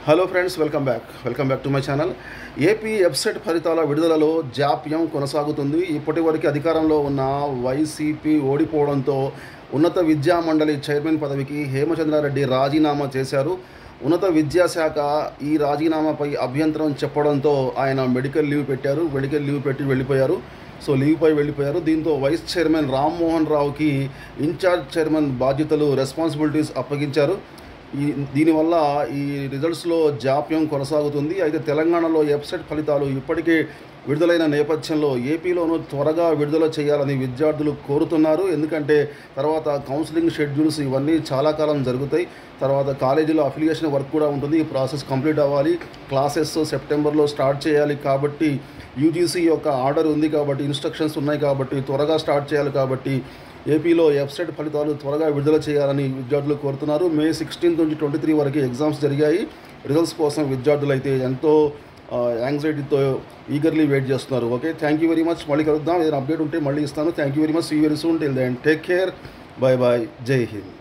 Hello friends, welcome back to my channel. AP website ఫలితాల విడుదలలో జాప్యం కొనసాగుతుంది. ఇప్పటి వరకు అధికారంలో ఉన్న వైసీపీ ఓడిపోవడంతో ఉన్నత విద్యా మండలి చైర్మన్ పదవికి హేమచంద్రారెడ్డి రాజీనామా చేశారు. ఉన్నత విద్యాశాఖ ఈ రాజీనామాపై అభ్యంతరం చెప్పడంతో ఆయన మెడికల్ లీవ్ పెట్టి వెళ్ళిపోయారు. వెళ్ళిపోయారు. దీంతో వైస్ చైర్మన్ రామ్మోహన్ రావుకి ఇన్ఛార్జ్ చైర్మన్ బాధ్యతలు రెస్పాన్సిబిలిటీస్ అప్పగించారు. దీనివల్ల ఈ రిజల్ట్స్లో జాప్యం కొనసాగుతుంది. అయితే తెలంగాణలో వెబ్సైట్ ఫలితాలు ఇప్పటికే విడుదలైన నేపథ్యంలో ఏపీలోనూ త్వరగా విడుదల చేయాలని విద్యార్థులు కోరుతున్నారు. ఎందుకంటే తర్వాత కౌన్సిలింగ్ షెడ్యూల్స్ ఇవన్నీ చాలా కాలం జరుగుతాయి. తర్వాత కాలేజీలో అఫిలియేషన్ వర్క్ కూడా ఉంటుంది. ఈ ప్రాసెస్ కంప్లీట్ అవ్వాలి. క్లాసెస్ సెప్టెంబర్లో స్టార్ట్ చేయాలి. కాబట్టి యూజీసీ యొక్క ఆర్డర్ ఉంది కాబట్టి, ఇన్స్ట్రక్షన్స్ ఉన్నాయి కాబట్టి త్వరగా స్టార్ట్ చేయాలి. కాబట్టి ఏపీలో వెబ్సైట్ ఫలితాలు త్వరగా విడుదల చేయాలని విద్యార్థులు కోరుతున్నారు. మే 16 నుంచి 23 వరకు ఎగ్జామ్స్ జరిగాయి. రిజల్ట్స్ కోసం విద్యార్థులు అయితే ఎంతో యాంగ్జైటీతో ఈగర్లీ వెయిట్ చేస్తున్నారు. Okay, thank you very much. మళ్ళీ కలుద్దాం. ఏదైనా అప్డేట్ ఉంటే మళ్ళీ ఇస్తాను. Thank you very much. See you very soon. Till then take care. Bye bye. జై హింద్.